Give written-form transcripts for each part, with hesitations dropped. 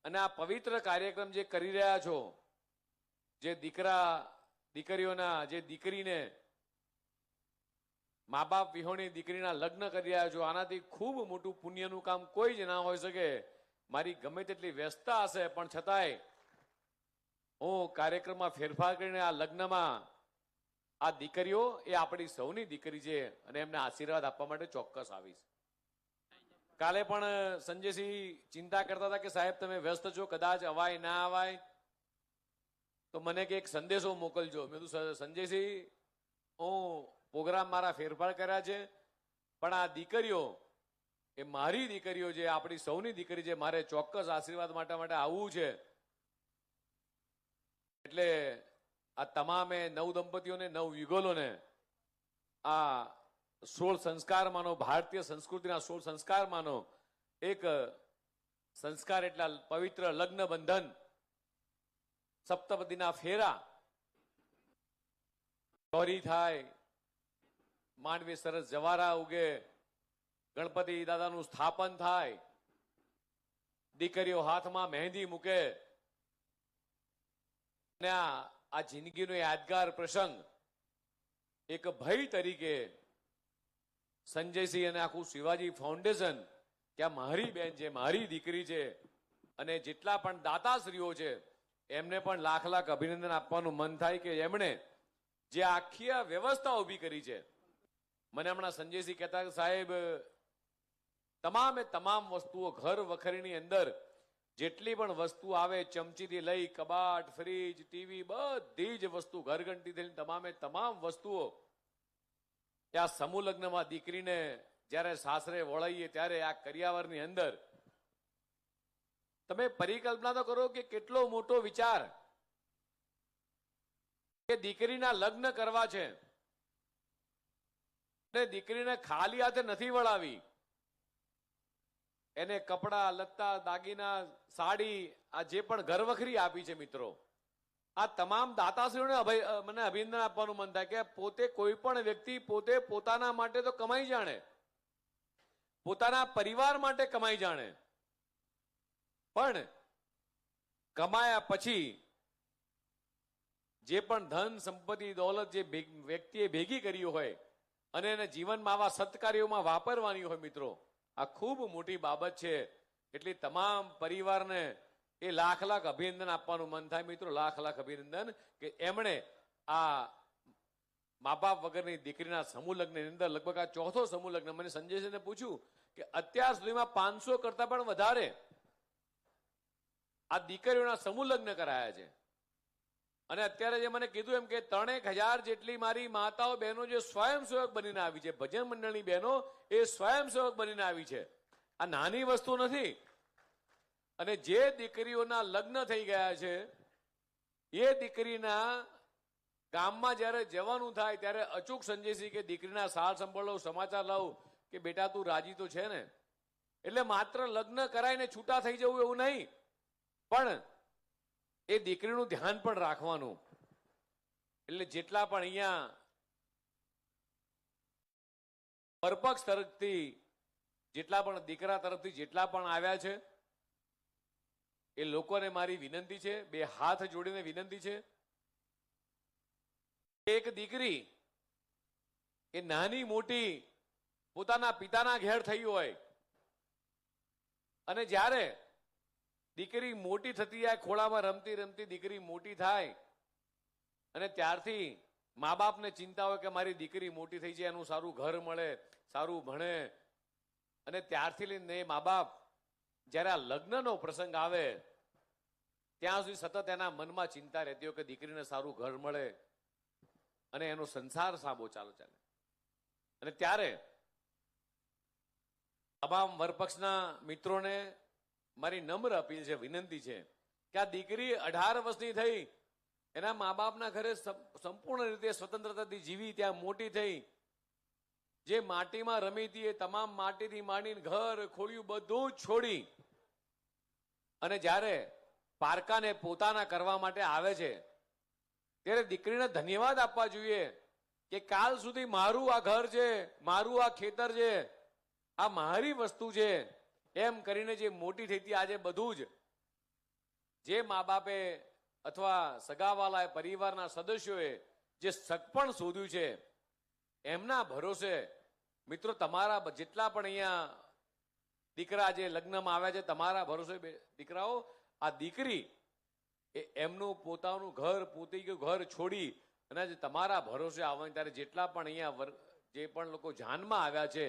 અને આ પવિત્ર કાર્યક્રમ જે કરી રહ્યા છો, જે દીકરીઓના જે દીકરીને મા બાપ વિહોણી દીકરીના લગ્ન કરી રહ્યા છો, આનાથી ખૂબ મોટું પુણ્યનું કામ કોઈ જ ના હોઈ શકે. મારી ગમે તેટલી વ્યસ્તતા હશે પણ છતાંય હું કાર્યક્રમમાં ફેરફાર કરીને આ લગ્નમાં આ દીકરીઓ એ આપણી સૌની દીકરી છે અને એમને આશીર્વાદ આપવા માટે ચોક્કસ આવીશ. કાલે પણ સંજયસિંહ ચિંતા કરતા હતા કે સાહેબ તમે વ્યસ્ત છો, કદાચ અવાય ના અવાય તો મને કે એક સંદેશો મોકલજો. મેં કીધું સંજયસિંહ હું પ્રોગ્રામ મારા ફેરફાર કર્યા છે પણ આ દીકરીઓ એ મારી દીકરીઓ છે, આપણી સૌની દીકરી છે, મારે ચોક્કસ આશીર્વાદ માટે આવવું છે. એટલે આ તમામે નવ દંપતીઓને નવ યુગલોને આ 16 સંસ્કારમાંનો, ભારતીય સંસ્કૃતિના 16 સંસ્કારમાંનો એક સંસ્કાર એટલા પવિત્ર લગ્ન બંધન, સપ્તપદીના ફેરા, ચોરી થાય, માંડવી સરસ જવારા ઉગે, ગણપતિ દાદાનું સ્થાપન થાય, દીકરીઓ હાથમાં મહેંદી મૂકે અને આ જિંદગીનો યાદગાર પ્રસંગ એક ભય તરીકે સંજયસિંહ અને આખું શિવાજી ફાઉન્ડેશન કે આ મારી બેન છે, મારી દીકરી છે અને જેટલા પણ દાતાશ્રીઓ છે એમને પણ લાખ લાખ અભિનંદન આપવાનું મન થાય કે એમણે જે આખી આ વ્યવસ્થા ઊભી કરી છે. મને હમણાં સંજયસિંહ કહેતા સાહેબ તમામ વસ્તુઓ ઘર વખરીની અંદર જેટલી પણ વસ્તુ આવે, ચમચીથી લઈ કબાટ, ફ્રીજ, ટીવી, બધી જ વસ્તુ ઘરઘંટી થઈને તમામ વસ્તુઓ આ સમૂહ લગ્નમાં દીકરીને જ્યારે સાસરે વળાઈએ ત્યારે આ કરિયાવરની અંદર તમે પરિકલ્પના તો કરો કે કેટલો મોટો વિચાર કે દીકરીના લગ્ન કરવા છે અને દીકરીને ખાલી હાથે નથી વળાવી. એને કપડા, લત્તા, દાગીના, સાડી, આ જે પણ ઘરવખરી આપી છે મિત્રો, આ તમામ દાતાશ્રીઓને મને અભિનંદન આપવાનું મન થાય કે પોતે કોઈ પણ વ્યક્તિ પોતે પોતાના માટે તો કમાઈ જાણે, પોતાના પરિવાર માટે કમાઈ જાણે, પણ કમાયા પછી જે પણ ધન સંપત્તિ દોલત જે વ્યક્તિએ ભેગી કરી હોય અને એને જીવનમાં આવા સત્કાર્યોમાં વાપરવાની હોય મિત્રો, આ ખૂબ મોટી બાબત છે. એટલે તમામ પરિવારને એ લાખ લાખ અભિનંદન આપવાનું મન થાય મિત્રો, લાખ લાખ અભિનંદન કે એમણે આ મા બાપ વગરની દીકરીના સમૂહ લગ્નની અંદર લગભગ આ ચોથો સમૂહ લગ્ન. મને સંજયસિંહને પૂછ્યું કે અત્યાર સુધીમાં 500 કરતા પણ વધારે આ દીકરીઓના સમૂહ લગ્ન કરાયા છે અને અત્યારે જે મને કીધું એમ કે 3000 જેટલી મારી માતાઓ બહેનો જે સ્વયંસેવક બનીને આવી છે, ભજન મંડળની બહેનો એ સ્વયંસેવક બનીને આવી છે. આ નાની વસ્તુ નથી. અને જે દીકરીઓના લગ્ન થઈ ગયા છે એ દીકરીના ગામમાં જ્યારે જવાનું થાય ત્યારે અચૂક સંજયસિંહ કે દીકરીના સાર સંભાળો, સમાચાર લાવું કે બેટા તું રાજી તો છે ને. એટલે માત્ર લગ્ન કરાઈને છૂટા થઈ જવું એવું નહીં, પણ એ દીકરીનું ધ્યાન પણ રાખવાનું. એટલે જેટલા પણ અહીંયા પરપક્ષ તરફથી જેટલા પણ દીકરા તરફથી જેટલા પણ આવ્યા છે એ લોકોને મારી વિનંતી છે, બે હાથ જોડીને વિનંતી છે. એક દીકરી એ નાની મોટી પોતાના પિતાના ઘેર થઈ હોય અને જ્યારે દીકરી મોટી થતી જાય, ખોળામાં રમતી રમતી દીકરી મોટી થાય અને ત્યારથી મા બાપને ચિંતા હોય કે મારી દીકરી મોટી થઈ જાય, એનું સારું ઘર મળે, સારું ભણે, અને ત્યારથી લઈને મા બાપ જ્યારે આ લગ્નનો પ્રસંગ આવે ત્યાં સુધી સતત એના મનમાં ચિંતા રહેતી હોય કે દીકરીને સારું ઘર મળે અને એનો સંસાર સાબો ચાલે. અને ત્યારે તમામ વરપક્ષના મિત્રોને મારી નમ્ર અપીલ છે, વિનંતી છે કે આ દીકરી 18 વર્ષની થઈ, એના મા બાપના ઘરે સંપૂર્ણ રીતે સ્વતંત્રતાથી જીવી, ત્યાં મોટી થઈ, જે માટીમાં રમી હતી એ તમામ માટીથી માંડીને ઘર ખોળ્યું બધું જ છોડી અને જ્યારે પારકાને પોતાના કરવા માટે આવે છે ત્યારે દીકરીને ધન્યવાદ આપવા જોઈએ કે કાલ સુધી મારું આ ઘર છે, મારું આ ખેતર છે, આ મારી વસ્તુ છે એમ કરીને જે મોટી થઈ હતી આજે બધું જ જે મા બાપે અથવા સગાવાલા પરિવારના સદસ્યોએ જે સગપણ શોધ્યું છે એમના ભરોસે મિત્રો તમારા જેટલા પણ અહીંયા દીકરા જે લગ્નમાં આવ્યા છે તમારા ભરોસે દીકરાઓ આ દીકરી એમનું પોતાનું ઘર પોતીયું ઘર છોડી અને જે તમારા ભરોસે આવવાની ત્યારે જેટલા પણ અહીંયા જે પણ લોકો જાનમાં આવ્યા છે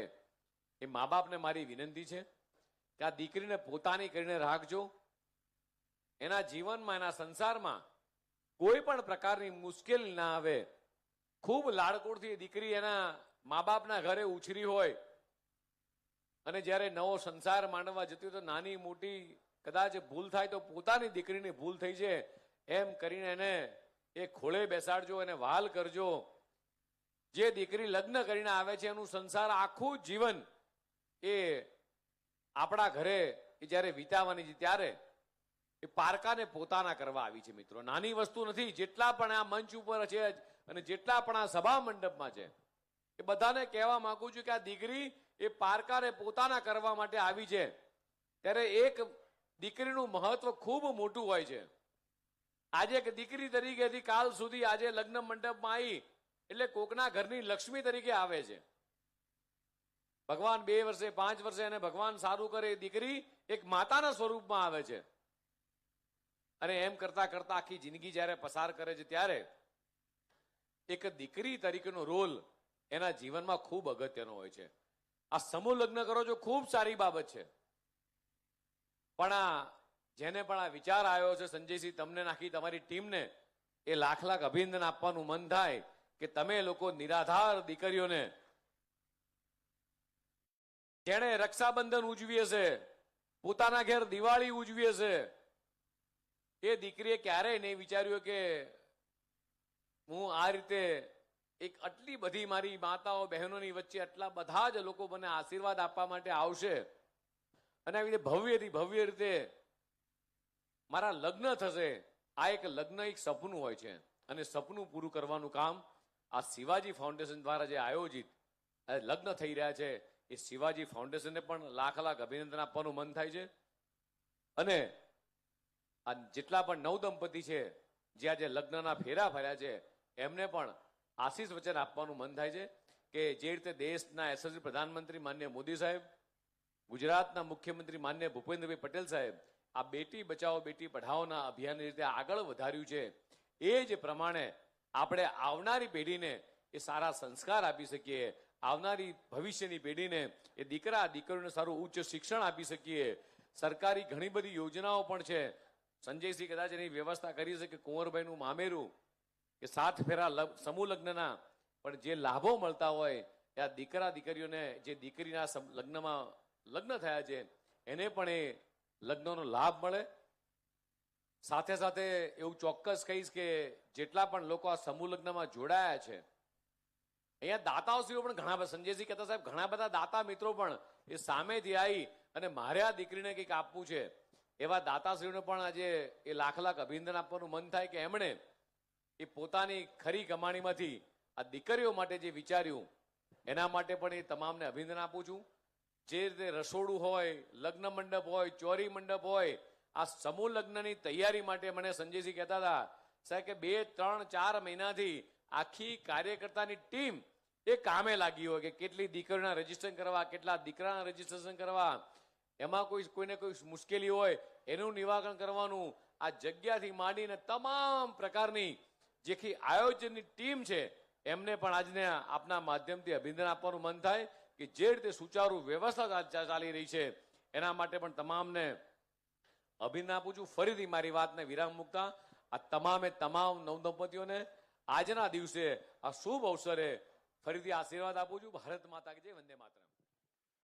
એ મા બાપને મારી વિનંતી છે કે આ દીકરીને પોતાની કરીને રાખજો. એના જીવનમાં એના સંસારમાં કોઈ પણ પ્રકારની મુશ્કેલી ના આવે. ખૂબ લાડકોડથી દીકરી એના મા બાપના ઘરે ઉછરી હોય અને જ્યારે નવો સંસાર માંડવા જતી હોય તો નાની મોટી કદાચ ભૂલ થાય તો પોતાની દીકરીની ભૂલ થઈ છે એમ કરીને એને એ ખોળે બેસાડજો, એને વહાલ કરજો. જે દીકરી લગ્ન કરીને આવે છે એનું સંસાર આખું જીવન એ આપણા ઘરે એ જ્યારે વિતાવવાની છે ત્યારે એ પારકાને પોતાના કરવા આવી છે. મિત્રો નાની વસ્તુ નથી. જેટલા પણ આ મંચ ઉપર છે અને જેટલા પણ આ સભા મંડપમાં છે એ બધાને કહેવા માંગુ છું કે આ દીકરી એ પારકાને પોતાના કરવા માટે આવી છે. ત્યારે એક દીકરીનું મહત્વ ખૂબ મોટું હોય છે. આજે એક દીકરી તરીકેથી કાલ સુધી આજે લગ્ન મંડપમાં આવી એટલે કોકના ઘરની લક્ષ્મી તરીકે આવે છે. ભગવાન 2 વર્ષે 5 વર્ષે અને ભગવાન સારું કરે એ દીકરી એક માતાના સ્વરૂપમાં આવે છે. અને એમ કરતા કરતા આખી જિંદગી જ્યારે પસાર કરે છે ત્યારે એક દીકરી તરીકેનો રોલ એના જીવનમાં ખૂબ અગત્યનો હોય છે. આ સમૂહ લગ્ન કરો છો ખૂબ સારી બાબત છે, પણ આ જેને પણ આ વિચાર આવ્યો છે સંજયસિંહ તમને નાખી તમારી ટીમને એ લાખ લાખ અભિનંદન આપવાનું મન થાય કે તમે લોકો નિરાધાર દીકરીઓને જેણે રક્ષાબંધન ઉજવી હશે, પોતાના ઘેર દિવાળી ઉજવી હશે, એ દીકરીએ ક્યારેય નહીં વિચાર્યું કે હું આ રીતે એક આટલી બધી મારી માતાઓ બહેનોની વચ્ચે આટલા બધા જ લોકો મને આશીર્વાદ આપવા માટે આવશે અને આવી રીતે ભવ્ય રીતે મારા લગ્ન થશે. આ એક લગ્ન એક સપનું હોય છે અને સપનું પૂરું કરવાનું કામ આ શિવાજી ફાઉન્ડેશન દ્વારા જે આયોજિત લગ્ન થઈ રહ્યા છે એ શિવાજી ફાઉન્ડેશનને પણ લાખ લાખ અભિનંદન આપવાનું મન થાય છે. અને આ જેટલા પણ નવદંપતિ છે જે આજે લગ્નના ફેરા ફર્યા છે એમને પણ આશીષ વચન આપવાનું મન થાય છે કે જે રીતે દેશના યશસ્વી પ્રધાનમંત્રી માનનીય મોદી સાહેબ, ગુજરાતના મુખ્યમંત્રી માનનીય ભૂપેન્દ્રભાઈ પટેલ સાહેબ આ બેટી બચાવો બેટી પઢાઓના અભિયાનની રીતે આગળ વધાર્યું છે એ જ પ્રમાણે આપણે આવનારી પેઢીને એ સારા સંસ્કાર આપી શકીએ, આવનારી ભવિષ્યની પેઢીને એ દીકરા દીકરીઓને સારું ઉચ્ચ શિક્ષણ આપી શકીએ. સરકારી ઘણી બધી યોજનાઓ પણ છે. સંજયસિંહ કદાચ એની વ્યવસ્થા કરી શકે, કુંવરભાઈનું મામેરું કે 7 ફેરા સમૂહ લગ્નના પણ જે લાભો મળતા હોય એ આ દીકરા દીકરીઓને જે દીકરીના લગ્નમાં લગ્ન થયા છે એને પણ એ લગ્નનો લાભ મળે. સાથે સાથે એવું ચોક્કસ કહીશ કે જેટલા પણ લોકો આ સમૂહ લગ્નમાં જોડાયા છે અહીંયા દાતાઓશ્રીઓ પણ ઘણા બધા, સંજયસિંહ કહેતા સાહેબ ઘણા બધા દાતા મિત્રો પણ એ સામેથી આવી અને મારે આ દીકરીને કંઈક આપવું છે એવા દાતાશ્રીઓને પણ આજે એ લાખ લાખ અભિનંદન આપવાનું મન થાય કે એમણે એ પોતાની ખરી કમાણીમાંથી આ દીકરીઓ માટે જે વિચાર્યું એના માટે પણ એ તમામને અભિનંદન આપું છું. જે રીતે રસોડું હોય, લગ્ન મંડપ હોય, ચોરી મંડપ હોય, આ સમૂહ લગ્નની તૈયારી માટે મને સંજયસિંહ કહેતા હતા સાહેબ કે 2, 3, 4 મહિનાથી આખી કાર્યકર્તાની ટીમ એ કામે લાગી હોય કે કેટલી દીકરીઓના રજીસ્ટ્રેશન કરવા, કેટલા દીકરાના રજીસ્ટ્રેશન કરવા, એમાં કોઈને કોઈ મુશ્કેલી હોય એનું નિવારણ કરવાનું, આ જગ્યાથી માંડીને તમામ પ્રકારની જે આયોજનની ટીમ છે એમને પણ આજને આપના માધ્યમથી અભિનંદન આપવાનું મન થાય કે જે રીતે સુચારુ વ્યવસ્થા ચાલી રહી છે એના માટે પણ તમામને અભિનંદન આપું છું. ફરીથી મારી વાતને વિરામ મૂકતા આ તમામ નવદંપતીઓને આજના દિવસે આ શુભ અવસરે ફરીથી આશીર્વાદ આપું છું. ભારત માતા કી જય, વંદે માતરમ.